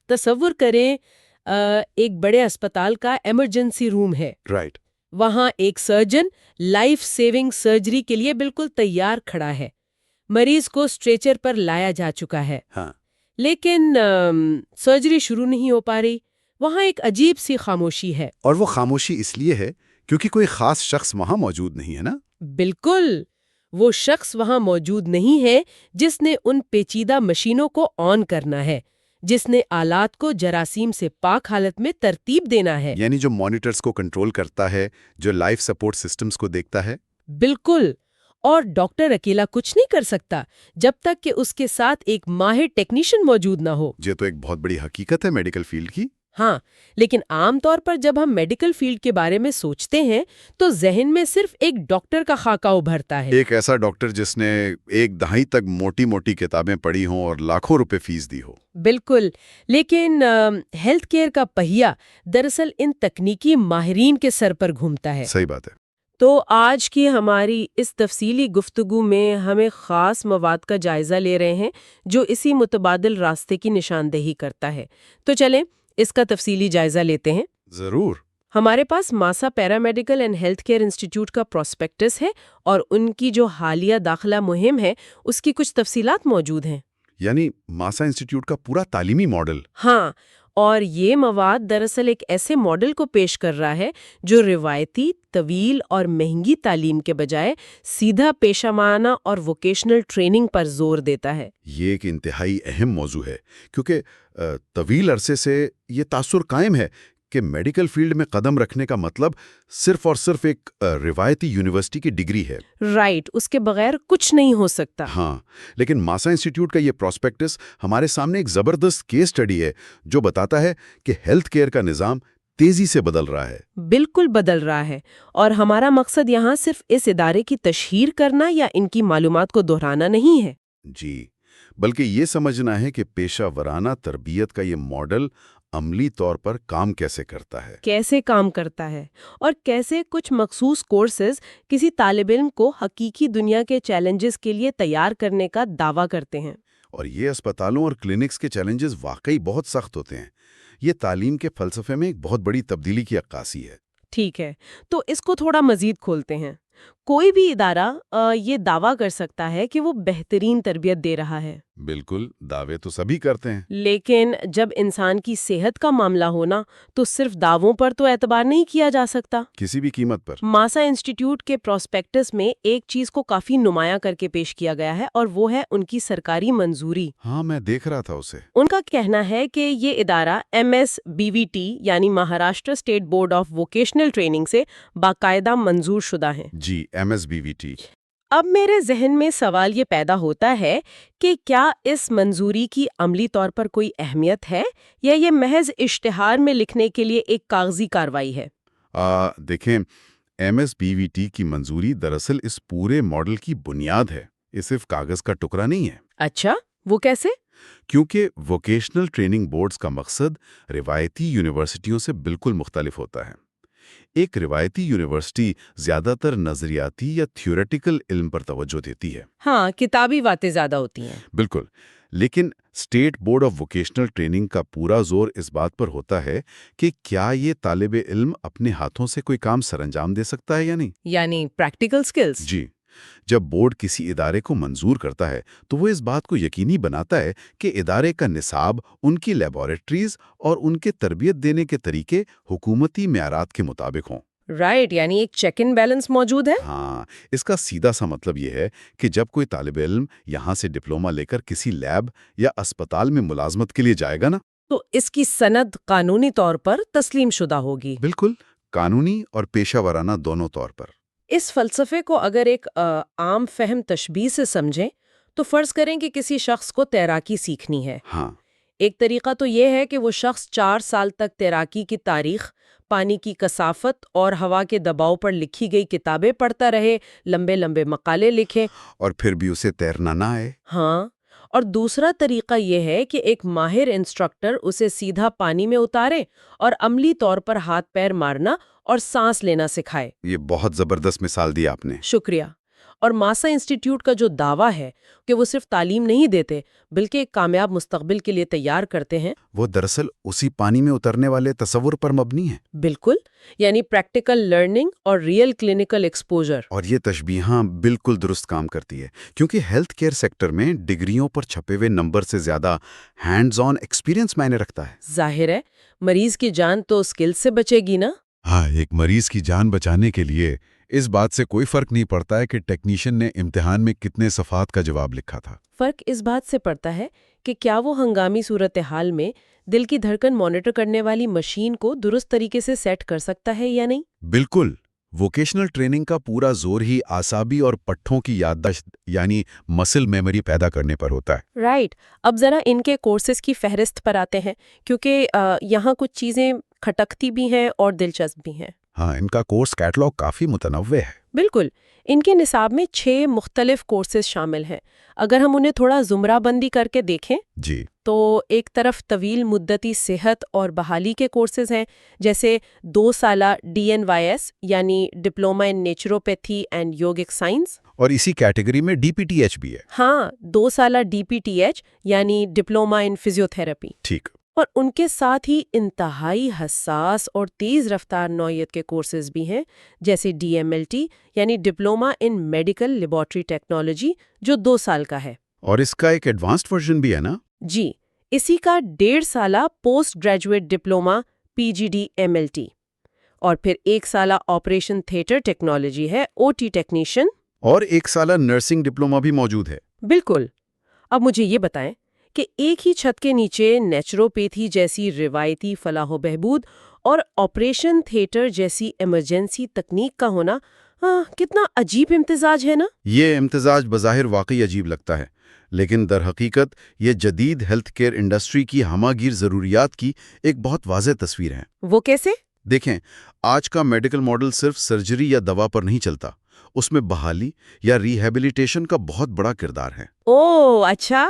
تصور کریں ایک بڑے اسپتال کا ایمرجنسی روم ہے. رائٹ. وہاں ایک سرجن لائف سیونگ سرجری کے لیے بالکل تیار کھڑا ہے. مریض کو اسٹریچر پر لایا جا چکا ہے. ہاں. لیکن سرجری شروع نہیں ہو پا رہی. وہاں ایک عجیب سی خاموشی ہے. اور وہ خاموشی اس لیے ہے کیونکہ کوئی خاص شخص وہاں موجود نہیں ہے نا. بالکل. وہ شخص وہاں موجود نہیں ہے جس نے ان پیچیدہ مشینوں کو آن کرنا ہے، جس نے آلات کو جراثیم سے پاک حالت میں ترتیب دینا ہے. یعنی جو مانیٹرز کو کنٹرول کرتا ہے، جو لائف سپورٹ سسٹمز کو دیکھتا ہے. بالکل. اور ڈاکٹر اکیلا کچھ نہیں کر سکتا جب تک کہ اس کے ساتھ ایک ماہر ٹیکنیشین موجود نہ ہو. یہ تو ایک بہت بڑی حقیقت ہے میڈیکل فیلڈ کی. ہاں، لیکن عام طور پر جب ہم میڈیکل فیلڈ کے بارے میں سوچتے ہیں تو ذہن میں صرف ایک ڈاکٹر کا خاکہ ابھرتا ہے. ایک ایسا ڈاکٹر جس نے ایک دہائی تک موٹی موٹی کتابیں پڑھی ہوں اور لاکھوں روپے فیس دی ہو. بالکل. لیکن ہیلتھ کیئر کا پہیہ دراصل ان تکنیکی ماہرین کے سر پر گھومتا ہے. صحیح بات ہے. تو آج کی ہماری اس تفصیلی گفتگو میں ہمیں خاص مواد کا جائزہ لے رہے ہیں جو اسی متبادل راستے کی نشاندہی کرتا ہے. تو چلیں اس کا تفصیلی جائزہ لیتے ہیں. ضرور. ہمارے پاس ماسا paramedical and health care institute کا پراسپیکٹس ہے اور ان کی جو حالیہ داخلہ مہم ہے اس کی کچھ تفصیلات موجود ہیں. یعنی ماسا انسٹیٹیوٹ کا پورا تعلیمی ماڈل. ہاں، اور یہ مواد دراصل ایک ایسے ماڈل کو پیش کر رہا ہے جو روایتی، طویل اور مہنگی تعلیم کے بجائے سیدھا پیشہ معنی اور ووکیشنل ٹریننگ پر زور دیتا ہے. یہ ایک انتہائی اہم موضوع ہے کیونکہ طویل عرصے سے یہ تاثر قائم ہے کہ میڈیکل فیلڈ میں قدم رکھنے کا مطلب صرف اور صرف ایک روایتی یونیورسٹی کی ڈگری ہے. رائٹ، اس کے بغیر کچھ نہیں ہو سکتا. ہاں، لیکن ماسا انسٹیٹیوٹ کا یہ پراسپیکٹس ہمارے سامنے ایک زبردست کیس سٹڈی ہے جو بتاتا ہے کہ ہیلتھ کیئر کا نظام تیزی سے بدل رہا ہے. بالکل بدل رہا ہے، اور ہمارا مقصد یہاں صرف اس ادارے کی تشہیر کرنا یا ان کی معلومات کو دہرانا نہیں ہے. جی، بلکہ یہ سمجھنا ہے کہ پیشہ ورانہ تربیت کا یہ ماڈل عملی طور پر کام کیسے کرتا ہے. کیسے کام کرتا ہے، اور کیسے کچھ مخصوص کورسز کسی طالب علم کو حقیقی دنیا کے چیلنجز کے لیے تیار کرنے کا دعویٰ کرتے ہیں. اور یہ اسپتالوں اور کلینکس کے چیلنجز واقعی بہت سخت ہوتے ہیں. یہ تعلیم کے فلسفے میں ایک بہت بڑی تبدیلی کی عکاسی ہے. ٹھیک ہے، تو اس کو تھوڑا مزید کھولتے ہیں. کوئی بھی ادارہ یہ دعویٰ کر سکتا ہے کہ وہ بہترین تربیت دے رہا ہے. بالکل، دعوے تو سبھی کرتے ہیں. لیکن جب انسان کی صحت کا معاملہ ہونا تو صرف دعووں پر تو اعتبار نہیں کیا جا سکتا. کسی بھی قیمت پر. ماسا انسٹیٹیوٹ کے پراسپیکٹس میں ایک چیز کو کافی نمایاں کر کے پیش کیا گیا ہے، اور وہ ہے ان کی سرکاری منظوری. ہاں، میں دیکھ رہا تھا اسے. ان کا کہنا ہے کہ یہ ادارہ MSBVT یعنی Maharashtra state board of vocational training سے باقاعدہ منظور شدہ ہیں. جی، MSBVT. اب میرے ذہن میں سوال یہ پیدا ہوتا ہے کہ کیا اس منظوری کی عملی طور پر کوئی اہمیت ہے، یا یہ محض اشتہار میں لکھنے کے لیے ایک کاغذی کارروائی ہے؟ دیکھیں، MSBVT کی منظوری دراصل اس پورے ماڈل کی بنیاد ہے. یہ صرف کاغذ کا ٹکڑا نہیں ہے. اچھا، وہ کیسے؟ کیونکہ ووکیشنل ٹریننگ بورڈز کا مقصد روایتی یونیورسٹیوں سے بالکل مختلف ہوتا ہے. ایک روایتی یونیورسٹی زیادہ تر نظریاتی یا تھیوریٹیکل علم پر توجہ دیتی ہے. ہاں، کتابی باتیں زیادہ ہوتی ہیں. بالکل، لیکن state board of vocational training کا پورا زور اس بات پر ہوتا ہے کہ کیا یہ طالب علم اپنے ہاتھوں سے کوئی کام سر انجام دے سکتا ہے یا نہیں. یعنی پریکٹیکل سکلز. جی، جب بورڈ کسی ادارے کو منظور کرتا ہے تو وہ اس بات کو یقینی بناتا ہے کہ ادارے کا نصاب، ان کی لیبارٹریز اور ان کے تربیت دینے کے طریقے حکومتی معیارات کے مطابق ہوں. رائٹ، یعنی ایک چیک اینڈ بیلنس موجود ہے. ہاں، اس کا سیدھا سا مطلب یہ ہے کہ جب کوئی طالب علم یہاں سے ڈپلومہ لے کر کسی لیب یا اسپتال میں ملازمت کے لیے جائے گا نا، تو اس کی سند قانونی طور پر تسلیم شدہ ہوگی. بالکل، قانونی اور پیشہ ورانہ دونوں طور پر. اس فلسفے کو اگر ایک عام فہم تشبیہ سے سمجھیں تو فرض کریں کہ کسی شخص کو تیراکی سیکھنی ہے. ہاں، ایک طریقہ تو یہ ہے کہ وہ شخص 4 سال تک تیراکی کی تاریخ، پانی کی کثافت اور ہوا کے دباؤ پر لکھی گئی کتابیں پڑھتا رہے، لمبے لمبے مقالے لکھے، اور پھر بھی اسے تیرنا نہ آئے. ہاں، اور دوسرا طریقہ یہ ہے کہ ایک ماہر انسٹرکٹر اسے سیدھا پانی میں اتارے اور عملی طور پر ہاتھ پیر مارنا اور سانس لینا سکھائے. یہ بہت زبردست مثال دی آپ نے. شکریہ. اور ماسا انسٹیٹیوٹ کا جو دعویٰ ہے کہ وہ صرف تعلیم نہیں دیتے بلکہ ایک کامیاب مستقبل کے لیے تیار کرتے ہیں، وہ دراصل اسی پانی میں اترنے والے تصور پر مبنی ہے۔ بالکل، یعنی پریکٹیکل لرننگ اور ریئل کلینکل ایکسپوجر۔ اور یہ تشبیہاں بالکل درست کام کرتی ہے، کیونکہ ہیلتھ کیئر سیکٹر میں ڈگریوں پر چھپے ہوئے نمبر سے زیادہ ہینڈز آن ایکسپیرینس معنی رکھتا ہے۔ ظاہر ہے مریض کی جان تو اسکل سے بچے گی نا۔ ہاں، ایک مریض کی جان بچانے کے لیے اس بات سے کوئی فرق نہیں پڑتا ہے کہ ٹیکنیشین نے امتحان میں کتنے صفحات کا جواب لکھا تھا۔ فرق اس بات سے پڑتا ہے کہ کیا وہ ہنگامی صورتحال میں دل کی دھڑکن مانیٹر کرنے والی مشین کو درست طریقے سے سیٹ کر سکتا ہے یا نہیں۔ بالکل، ووکیشنل ٹریننگ کا پورا زور ہی اعصابی اور پٹھوں کی یادداشت یعنی مسل میموری پیدا کرنے پر ہوتا ہے۔ رائٹ، اب ذرا ان کے کورسز کی فہرست پر آتے ہیں، کیونکہ یہاں کچھ چیزیں کھٹکتی بھی ہیں اور دلچسپ بھی ہیں۔ ہاں، ان کا کورس کیٹلاگ کافی متنوع ہے۔ بالکل، ان کے نصاب میں 6 مختلف کورسز شامل ہیں۔ اگر ہم انہیں تھوڑا زمرہ بندی کر کے دیکھیں جی، تو ایک طرف طویل مدتی صحت اور بحالی کے کورسز ہیں، جیسے 2 سالہ DNYS یعنی diploma in naturopathy and yogic science, اور اسی کیٹیگری میں DPTH بھی ہے۔ ہاں 2 سالہ DPTH یعنی ڈپلومہ ان فزیوتھراپی، ٹھیک، اور ان کے ساتھ ہی انتہائی حساس اور تیز رفتار نوعیت کے کورسز بھی ہیں، جیسے DMLT یعنی diploma in medical laboratory technology جو 2 سال کا ہے۔ اور اس کا ایک ایڈوانسڈ ورژن بھی ہے نا؟ جی، اسی کا 1.5 سالہ پوسٹ گریجویٹ ڈپلومہ PGD-MLT، اور پھر 1 سالہ آپریشن تھیٹر ٹیکنالوجی ہے OT ٹیکنیشین، اور 1 سالہ نرسنگ ڈپلومہ بھی موجود ہے۔ بالکل۔ اب مجھے یہ بتائیں کہ ایک ہی چھت کے نیچے نیچروپیتھی جیسی روایتی فلاح و بہبود اور آپریشن تھیٹر جیسی ایمرجنسی تکنیک کا ہونا کتنا عجیب امتزاج ہے نا؟ یہ امتزاج بظاہر واقعی عجیب لگتا ہے، لیکن در حقیقت یہ جدید ہیلتھ کیئر انڈسٹری کی ہمہ گیر ضروریات کی ایک بہت واضح تصویر ہے۔ وہ کیسے؟ دیکھیں، آج کا میڈیکل ماڈل صرف سرجری یا دوا پر نہیں چلتا، اس میں بحالی یا ریہیبلیٹیشن کا بہت بڑا کردار ہے۔ اوہ اچھا،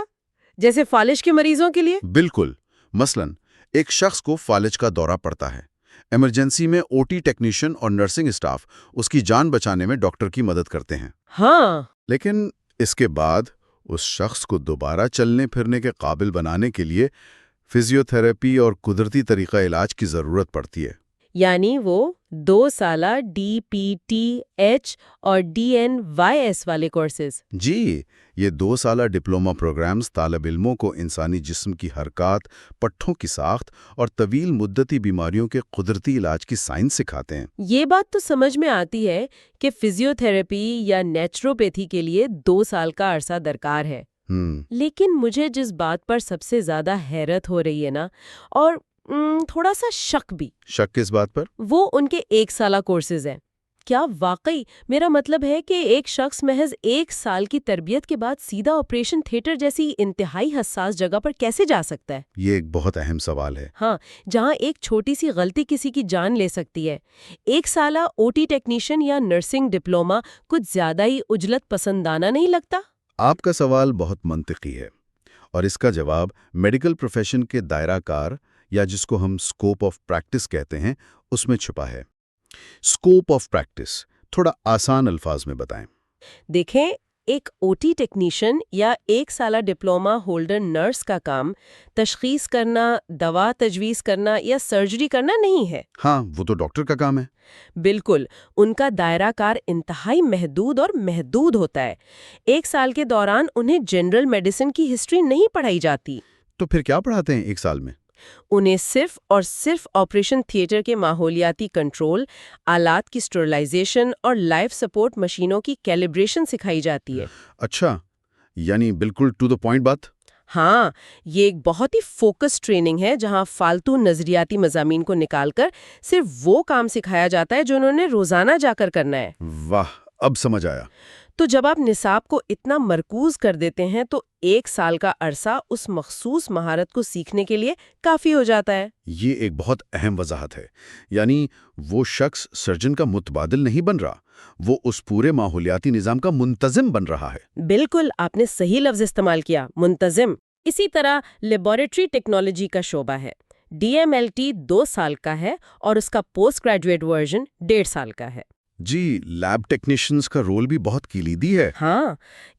جیسے فالج کے مریضوں کے لیے؟ بالکل، مثلاً ایک شخص کو فالج کا دورہ پڑتا ہے، ایمرجنسی میں OT ٹیکنیشین اور نرسنگ اسٹاف اس کی جان بچانے میں ڈاکٹر کی مدد کرتے ہیں۔ ہاں، لیکن اس کے بعد اس شخص کو دوبارہ چلنے پھرنے کے قابل بنانے کے لیے فزیوتھراپی اور قدرتی طریقہ علاج کی ضرورت پڑتی ہے۔ یعنی وہ 2 سالہ DPTH اور DNYS والے کورسز۔ جی، یہ 2 سالہ ڈپلومہ پروگرامز طالب علموں کو انسانی جسم کی حرکات، پٹھوں کی ساخت اور طویل مدتی بیماریوں کے قدرتی علاج کی سائنس سکھاتے ہیں۔ یہ بات تو سمجھ میں آتی ہے کہ فزیوتھراپی یا نیچروپیتھی کے لیے 2 سال کا عرصہ درکار ہے، لیکن مجھے جس بات پر سب سے زیادہ حیرت ہو رہی ہے نا، اور تھوڑا سا شک بھی، شک کس بات پر؟ وہ ان کے 1 سالہ کورسز ہیں۔ کیا واقعی، میرا مطلب ہے کہ ایک شخص محض 1 سال کی تربیت کے بعد سیدھا آپریشن تھیٹر جیسی انتہائی حساس جگہ پر کیسے جا سکتا ہے؟ یہ ایک بہت اہم سوال ہے۔ ہاں، جہاں ایک چھوٹی سی غلطی کسی کی جان لے سکتی ہے۔ 1 سالہ OT ٹیکنیشین یا نرسنگ ڈپلومہ کچھ زیادہ ہی عجلت پسندانہ نہیں لگتا؟ آپ کا سوال بہت منطقی ہے، اور اس کا جواب میڈیکل پروفیشن کے دائرہ کار یا جس کو ہم اسکوپ آف پریکٹس کہتے ہیں اس میں چھپا ہے۔ اسکوپ آف پریکٹس تھوڑا آسان الفاظ میں بتائیں۔ دیکھیں، ایک OT ٹیکنیشین یا 1 سالہ ڈپلومہ ہولڈر نرس کا کام تشخیص کرنا، دوا تجویز کرنا یا سرجری کرنا نہیں ہے۔ ہاں، وہ تو ڈاکٹر کا کام ہے۔ بالکل، ان کا دائرہ کار انتہائی محدود ہوتا ہے۔ 1 سال کے دوران انہیں جنرل میڈیسن کی ہسٹری نہیں پڑھائی جاتی۔ تو پھر کیا پڑھاتے ہیں 1 سال میں؟ انہیں صرف اور صرف آپریشن تھیٹر کے ماحولیاتی کنٹرول، آلات کی سٹرلائزیشن اور لائف سپورٹ مشینوں کی کیلیبریشن سکھائی جاتی ہے۔ اچھا، یعنی بالکل ٹو دا پوائنٹ بات۔ ہاں، یہ ایک بہت ہی فوکس ٹریننگ ہے جہاں فالتو نظریاتی مضامین کو نکال کر صرف وہ کام سکھایا جاتا ہے جو انہوں نے روزانہ جا کر کرنا ہے۔ واہ، اب سمجھ آیا۔ تو جب آپ نصاب کو اتنا مرکوز کر دیتے ہیں تو 1 سال کا عرصہ اس مخصوص مہارت کو سیکھنے کے لیے کافی ہو جاتا ہے۔ یہ ایک بہت اہم وضاحت ہے، یعنی وہ شخص سرجن کا متبادل نہیں بن رہا، وہ اس پورے ماحولیاتی نظام کا منتظم بن رہا ہے۔ بالکل، آپ نے صحیح لفظ استعمال کیا، منتظم۔ اسی طرح لیبارٹری ٹیکنالوجی کا شعبہ ہے۔ DMLT 2 سال کا ہے اور اس کا پوسٹ گریجویٹ ورژن 1.5 سال کا ہے۔ جی، لیب ٹیکنیشینز کا رول بھی بہت کلیدی ہے۔ ہاں،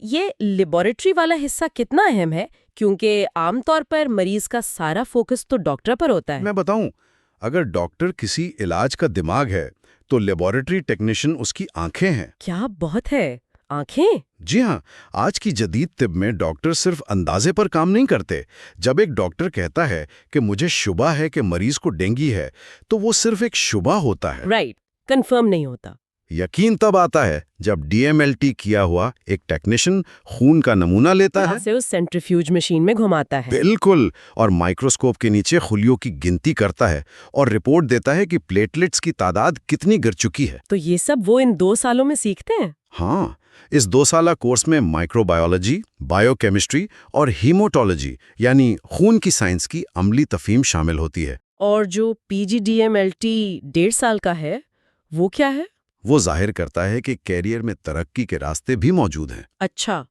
یہ لیبارٹری والا حصہ کتنا اہم ہے کیونکہ عام طور پر مریض کا سارا فوکس تو ڈاکٹر پر ہوتا ہے۔ میں بتاؤں، اگر ڈاکٹر کسی علاج کا دماغ ہے تو لیبارٹری ٹیکنیشین اس کی آنکھیں ہیں۔ کیا بہت ہے، آنکھیں؟ جی ہاں، آج کی جدید طب میں ڈاکٹر صرف اندازے پر کام نہیں کرتے۔ جب ایک ڈاکٹر کہتا ہے کہ مجھے شبہ ہے کہ مریض کو ڈینگی ہے، تو وہ صرف ایک شبہ ہوتا ہے۔ رائٹ، کنفرم نہیں ہوتا۔ یقین تب آتا ہے جب ڈی ایم ایل ٹی کیا ہوا ایک ٹیکنیشین خون کا نمونہ لیتا ہے، اسے اس سینٹریفیوج مشین میں گھماتا ہے۔ بالکل، اور مائکروسکوپ کے نیچے خلیوں کی گنتی کرتا ہے اور رپورٹ دیتا ہے کہ پلیٹلیٹس کی تعداد کتنی گر چکی ہے۔ تو یہ سب وہ ان 2 سالوں میں سیکھتے ہیں؟ ہاں، اس 2 سالہ کورس میں مائکرو بایولوجی، بائیو کیمسٹری اور ہیموٹالوجی یعنی خون کی سائنس کی عملی تفہیم شامل ہوتی ہے۔ اور جو P G D M L T 1.5 سال کا ہے وہ کیا ہے؟ وہ ظاہر کرتا ہے کہ کیریئر میں ترقی کے راستے بھی موجود ہیں۔ اچھا،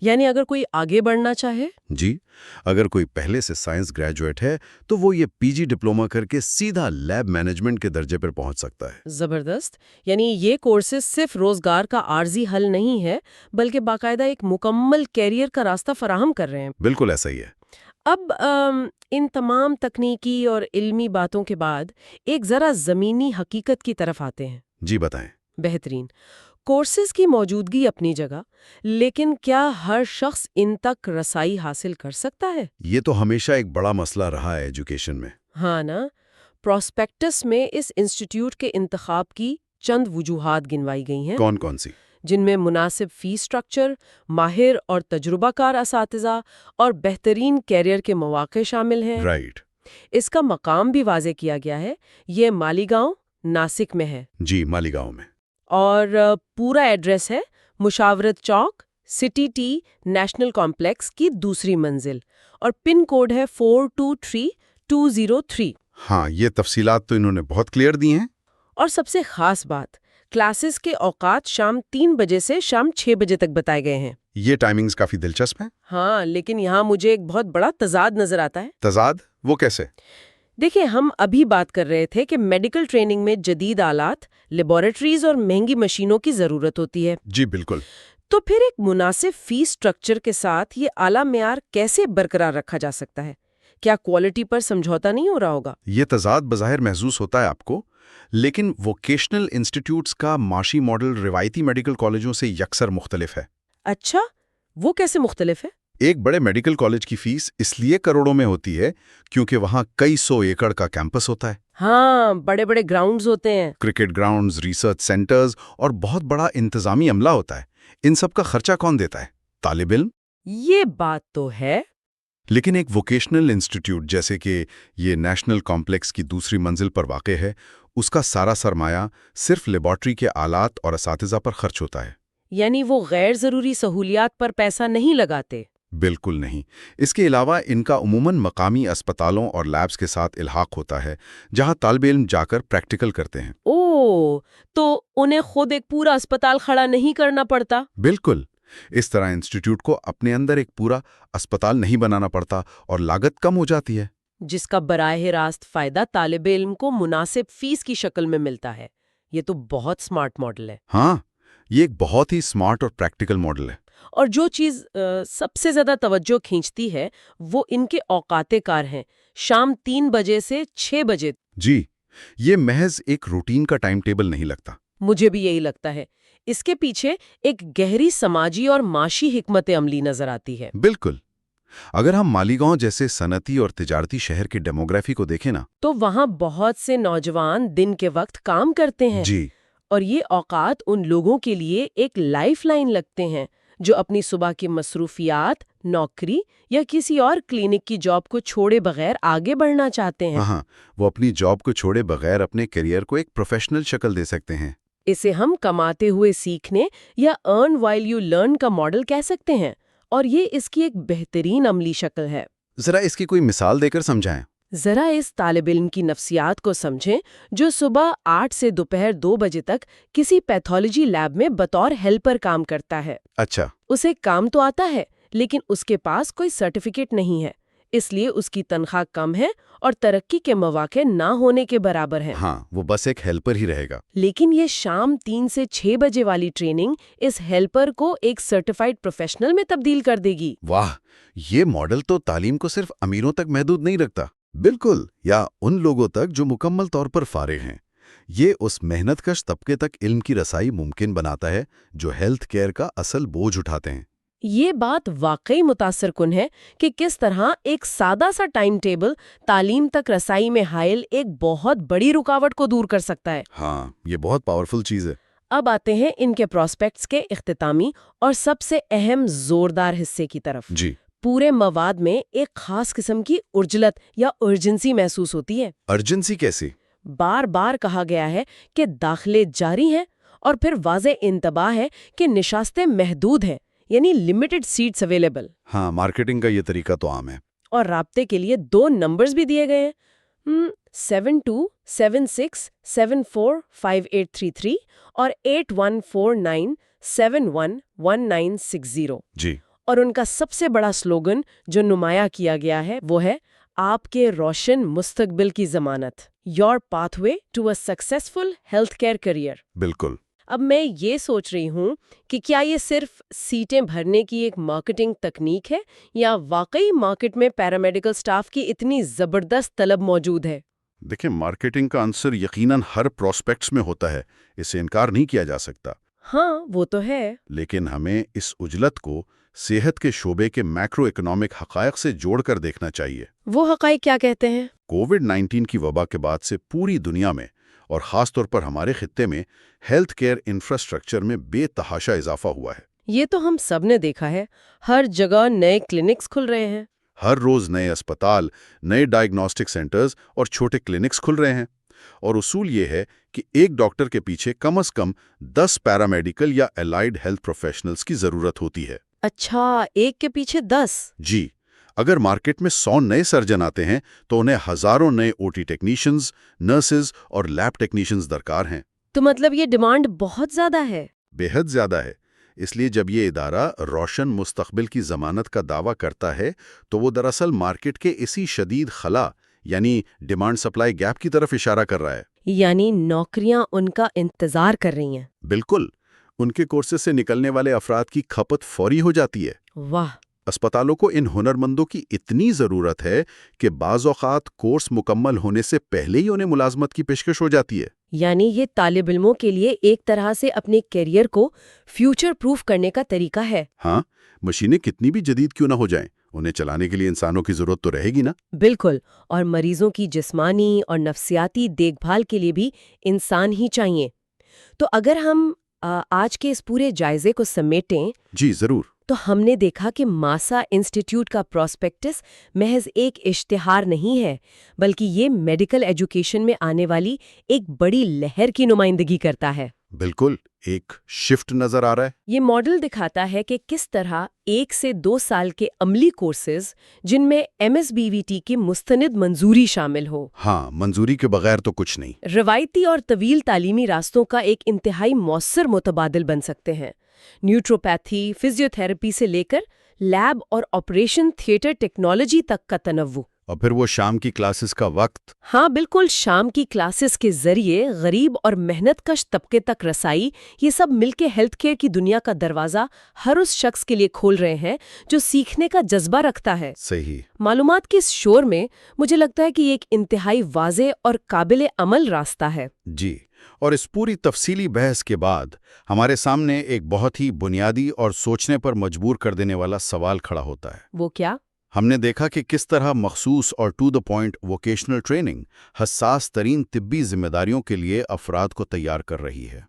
یعنی اگر کوئی آگے بڑھنا چاہے؟ جی، اگر کوئی پہلے سے سائنس گریجویٹ ہے تو وہ یہ پی جی ڈپلومہ کر کے سیدھا لیب مینجمنٹ کے درجے پر پہنچ سکتا ہے۔ زبردست، یعنی یہ کورسز صرف روزگار کا عارضی حل نہیں ہے بلکہ باقاعدہ ایک مکمل کیریئر کا راستہ فراہم کر رہے ہیں۔ بالکل ایسا ہی ہے۔ اب ان تمام تکنیکی اور علمی باتوں کے بعد ایک ذرا زمینی حقیقت کی طرف آتے ہیں۔ جی بتائیں۔ بہترین، کورسز کی موجودگی اپنی جگہ، لیکن کیا ہر شخص ان تک رسائی حاصل کر سکتا ہے؟ یہ تو ہمیشہ ایک بڑا مسئلہ رہا ہے ایجوکیشن میں۔ ہاں نا، پراسپیکٹس میں اس انسٹیٹیوٹ کے انتخاب کی چند وجوہات گنوائی گئی ہیں، کون کون سی؟ جن میں مناسب فی سٹرکچر، ماہر اور تجربہ کار اساتذہ اور بہترین کیریئر کے مواقع شامل ہیں۔ رائٹ۔ اس کا مقام بھی واضح کیا گیا ہے، یہ مالیگاؤں، ناسک میں ہے، جی، مالیگاؤں میں۔ اور پورا ایڈریس ہے مشاورت چوک، سٹی ٹی نیشنل کمپلیکس کی 2ری منزل، اور پن کوڈ ہے 423203۔ ہاں، یہ تفصیلات تو انہوں نے بہت کلیئر دی ہیں۔ اور سب سے خاص بات، کلاسز کے اوقات شام 3 بجے سے شام 6 بجے تک بتائے گئے ہیں۔ یہ ٹائمنگز کافی دلچسپ ہیں۔ ہاں، لیکن یہاں مجھے ایک بہت بڑا تضاد نظر آتا ہے۔ تضاد؟ وہ کیسے؟ دیکھیں، ہم ابھی بات کر رہے تھے کہ میڈیکل ٹریننگ میں جدید آلات، لیبارٹریز اور مہنگی مشینوں کی ضرورت ہوتی ہے۔ جی بالکل۔ تو پھر ایک مناسب فی سٹرکچر کے ساتھ یہ اعلیٰ معیار کیسے برقرار رکھا جا سکتا ہے؟ کیا کوالٹی پر سمجھوتا نہیں ہو رہا ہوگا؟ یہ تضاد بظاہر محسوس ہوتا ہے آپ کو، لیکن ووکیشنل انسٹیٹیوٹس کا معاشی ماڈل روایتی میڈیکل کالجوں سے یکسر مختلف ہے۔ اچھا، وہ کیسے مختلف ہے؟ ایک بڑے میڈیکل کالج کی فیس اس لیے کروڑوں میں ہوتی ہے کیونکہ وہاں کئی 100 ایکڑ کا کیمپس ہوتا ہے۔ ہاں، بڑے بڑے گراؤنڈز ہوتے ہیں۔ کرکٹ گراؤنڈز، ریسرچ سینٹرز اور بہت بڑا انتظامی عملہ ہوتا ہے۔ ان سب کا خرچہ کون دیتا ہے؟ طالب علم۔ یہ بات تو ہے۔ لیکن ایک ووکیشنل انسٹیٹیوٹ جیسے کہ یہ نیشنل کمپلیکس کی 2ری منزل پر واقع ہے، اس کا سارا سرمایہ صرف لیبارٹری کے آلات اور اساتذہ پر خرچ ہوتا ہے۔ یعنی وہ غیر ضروری سہولیات پر پیسہ نہیں لگاتے؟ بالکل نہیں۔ اس کے علاوہ ان کا عموماً مقامی اسپتالوں اور لیبز کے ساتھ الحاق ہوتا ہے جہاں طالب علم جا کر پریکٹیکل کرتے ہیں۔ اوہ، تو انہیں خود ایک پورا اسپتال کھڑا نہیں کرنا پڑتا؟ بالکل۔ اس طرح انسٹیٹیوٹ کو اپنے اندر ایک پورا اسپتال نہیں بنانا پڑتا اور لاگت کم ہو جاتی ہے، جس کا براہ راست فائدہ طالب علم کو مناسب فیس کی شکل میں ملتا ہے۔ یہ تو بہت سمارٹ ماڈل ہے۔ ہاں، یہ ایک بہت ہی سمارٹ اور پریکٹیکل ماڈل ہے۔ اور جو چیز سب سے زیادہ توجہ کھینچتی ہے وہ ان کے اوقات کار ہیں، شام 3 بجے سے 6 بجے۔ جی، یہ محض ایک روٹین کا ٹائم ٹیبل نہیں لگتا۔ مجھے بھی یہی لگتا ہے۔ اس کے پیچھے ایک گہری سماجی اور معاشی حکمت عملی نظر آتی ہے۔ بالکل۔ اگر ہم مالیگاؤں جیسے صنعتی اور تجارتی شہر کے ڈیموگرافی کو دیکھیں نا، تو وہاں بہت سے نوجوان دن کے وقت کام کرتے ہیں، جی، اور یہ اوقات ان لوگوں کے لیے ایک لائف لائن لگتے ہیں جو اپنی صبح کی مصروفیات، نوکری یا کسی اور کلینک کی جاب کو چھوڑے بغیر آگے بڑھنا چاہتے ہیں۔ ہاں، وہ اپنی جاب کو چھوڑے بغیر اپنے کیریئر کو ایک پروفیشنل شکل دے سکتے ہیں۔ اسے ہم کماتے ہوئے سیکھنے یا ارن وائل یو لرن کا ماڈل کہہ سکتے ہیں، اور یہ اس کی ایک بہترین عملی شکل ہے۔ ذرا اس کی کوئی مثال دے کر سمجھائیں۔ ذرا اس طالب علم کی نفسیات کو سمجھیں جو صبح 8 سے دوپہر 2 بجے تک کسی پیتھولوجی لیب میں بطور ہیلپر کام کرتا ہے۔ اچھا۔ اسے کام تو آتا ہے لیکن اس کے پاس کوئی سرٹیفکیٹ نہیں ہے، اس لیے اس کی تنخواہ کم ہے اور ترقی کے مواقع نہ ہونے کے برابر ہیں۔ ہاں، وہ بس ایک ہیلپر ہی رہے گا۔ لیکن یہ شام 3 سے 6 بجے والی ٹریننگ اس ہیلپر کو ایک سرٹیفائیڈ پروفیشنل میں تبدیل کر دے گی۔ واہ، یہ ماڈل تو تعلیم کو صرف امیروں تک محدود نہیں رکھتا۔ بالکل، یا ان لوگوں تک جو مکمل طور پر فارغ ہیں۔ یہ اس محنت کش طبقے تک علم کی رسائی ممکن بناتا ہے جو ہیلتھ کیئر کا اصل بوجھ اٹھاتے ہیں۔ یہ بات واقعی متاثر کن ہے کہ کس طرح ایک سادہ سا ٹائم ٹیبل تعلیم تک رسائی میں حائل ایک بہت بڑی رکاوٹ کو دور کر سکتا ہے۔ ہاں، یہ بہت پاورفل چیز ہے۔ اب آتے ہیں ان کے پراسپیکٹس کے اختتامی اور سب سے اہم زوردار حصے کی طرف۔ جی، پورے مواد میں ایک خاص قسم کی عجلت یا ارجنسی محسوس ہوتی ہے۔ ارجنسی کیسی؟ بار بار کہا گیا ہے کہ داخلے جاری ہیں اور پھر واضح انتباہ ہے کہ نشستیں محدود ہیں، یعنی لمیٹڈ سیٹس اویلیبل۔ ہاں، مارکیٹنگ کا یہ طریقہ تو عام ہے۔ اور رابطے کے لیے 2 نمبرز بھی دیے گئے ہیں، 7276745833 اور 8149711960۔ جی، اور ان کا سب سے بڑا سلوگن جو نمایاں کیا گیا ہے وہ ہے آپ کے روشن مستقبل کی ضمانت، your pathway to a successful health care career. بالکل۔ اب میں یہ سوچ رہی ہوں کہ کیا یہ صرف سیٹیں بھرنے کی ایک مارکیٹنگ تکنیک ہے یا واقعی مارکیٹ میں پیرامیڈیکل سٹاف کی اتنی زبردست طلب موجود ہے؟ دیکھیں، مارکیٹنگ کا عنصر یقیناً ہر پراسپیکٹس میں ہوتا ہے، اسے انکار نہیں کیا جا سکتا۔ ہاں، وہ تو ہے۔ لیکن ہمیں اس عجلت کو صحت کے شعبے کے میکرو اکنامک حقائق سے جوڑ کر دیکھنا چاہیے۔ وہ حقائق کیا کہتے ہیں؟ کووڈ-19 کی وبا کے بعد سے پوری دنیا میں اور خاص طور پر ہمارے خطے میں ہیلتھ کیئر انفراسٹرکچر میں بے تحاشا اضافہ ہوا ہے۔ یہ تو ہم سب نے دیکھا ہے، ہر جگہ نئے کلینکس کھل رہے ہیں۔ ہر روز نئے اسپتال، نئے ڈائگنوسٹک سینٹرز اور چھوٹے کلینکس کھل رہے ہیں، اور اصول یہ ہے کہ ایک ڈاکٹر کے پیچھے کم از کم 10 پیرامیڈیکل یا الائیڈ ہیلتھ پروفیشنلز کی ضرورت ہوتی ہے۔ اچھا، ایک کے پیچھے 10؟ جی، اگر مارکیٹ میں 100 نئے سرجن آتے ہیں تو انہیں ہزاروں نئے OT ٹیکنیشینز، نرسز اور لیب ٹیکنیشینز درکار ہیں۔ تو مطلب یہ ڈیمانڈ بہت زیادہ ہے۔ بے حد زیادہ ہے۔ اس لیے جب یہ ادارہ روشن مستقبل کی ضمانت کا دعویٰ کرتا ہے تو وہ دراصل مارکیٹ کے اسی شدید خلا یعنی ڈیمانڈ سپلائی گیپ کی طرف اشارہ کر رہا ہے۔ یعنی نوکریاں ان کا انتظار کر رہی ہیں۔ بالکل، ان کے کورسز سے نکلنے والے افراد کی کھپت فوری ہو جاتی ہے۔ واہ! اسپتالوں کو ان ہنرمندوں کی اتنی ضرورت ہے کہ بعض اوقات کورس مکمل ہونے سے پہلے ہی انہیں ملازمت کی پیشکش ہو جاتی ہے۔ یعنی یہ طالب علموں کے لیے ایک طرح سے اپنے کیریئر کو فیوچر پروف کرنے کا طریقہ ہے۔ ہاں، مشینیں کتنی بھی جدید کیوں نہ ہو جائیں، انہیں چلانے کے لیے انسانوں کی ضرورت تو رہے گی نا۔ بالکل، اور مریضوں کی جسمانی اور نفسیاتی دیکھ بھال کے لیے بھی انسان ہی چاہیے۔ تو اگر ہم آج کے اس پورے جائزے کو سمیٹیں، جی ضرور۔ تو ہم نے دیکھا کہ ماسا انسٹیٹیوٹ کا پراسپیکٹس محض ایک اشتہار نہیں ہے، بلکہ یہ میڈیکل ایجوکیشن میں آنے والی ایک بڑی لہر کی نمائندگی کرتا ہے۔ بالکل، ایک شفٹ نظر آ رہا ہے۔ یہ ماڈل دکھاتا ہے کہ کس طرح 1 سے 2 سال کے عملی کورسز جن میں MSBVT کی مستند منظوری شامل ہو، ہاں، منظوری کے بغیر تو کچھ نہیں، روایتی اور طویل تعلیمی راستوں کا ایک انتہائی مؤثر متبادل بن سکتے ہیں۔ نیوٹروپیتھی، فزیوتھراپی سے لے کر لیب اور آپریشن تھیٹر ٹیکنالوجی تک کا تنوع۔ اور پھر وہ شام کی کلاسز کا وقت۔ ہاں بالکل، شام کی کلاسز کے ذریعے غریب اور محنت کش طبقے تک رسائی، یہ سب مل کے ہیلتھ کیئر کی دنیا کا دروازہ ہر اس شخص کے لیے کھول رہے ہیں جو سیکھنے کا جذبہ رکھتا ہے۔ صحیح۔ معلومات کے اس شور میں مجھے لگتا ہے کہ یہ ایک انتہائی واضح اور قابل عمل راستہ ہے۔ جی، اور اس پوری تفصیلی بحث کے بعد ہمارے سامنے ایک بہت ہی بنیادی اور سوچنے پر مجبور کر دینے والا سوال کھڑا ہوتا ہے۔ وہ کیا؟ ہم نے دیکھا کہ کس طرح مخصوص اور to the point vocational training حساس ترین طبی ذمہ داریوں کے لیے افراد کو تیار کر رہی ہے۔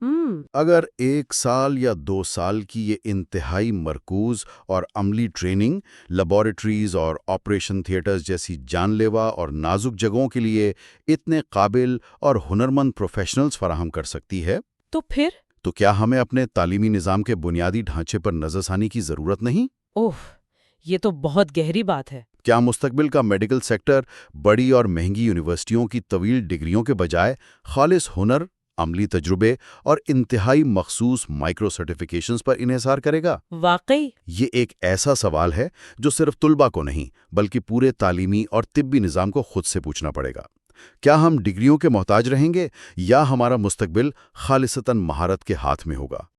اگر 1 سال یا 2 سال کی یہ انتہائی مرکوز اور عملی ٹریننگ لیبارٹریز اور آپریشن تھیٹرز جیسی جان لیوا اور نازک جگہوں کے لیے اتنے قابل اور ہنرمند پروفیشنلز فراہم کر سکتی ہے، تو کیا ہمیں اپنے تعلیمی نظام کے بنیادی ڈھانچے پر نظر ثانی کی ضرورت نہیں؟ یہ تو بہت گہری بات ہے۔ کیا مستقبل کا میڈیکل سیکٹر بڑی اور مہنگی یونیورسٹیوں کی طویل ڈگریوں کے بجائے خالص ہنر، عملی تجربے اور انتہائی مخصوص مائکرو سرٹیفکیشنز پر انحصار کرے گا؟ واقعی یہ ایک ایسا سوال ہے جو صرف طلباء کو نہیں بلکہ پورے تعلیمی اور طبی نظام کو خود سے پوچھنا پڑے گا۔ کیا ہم ڈگریوں کے محتاج رہیں گے یا ہمارا مستقبل خالصتاً مہارت کے ہاتھ میں ہوگا؟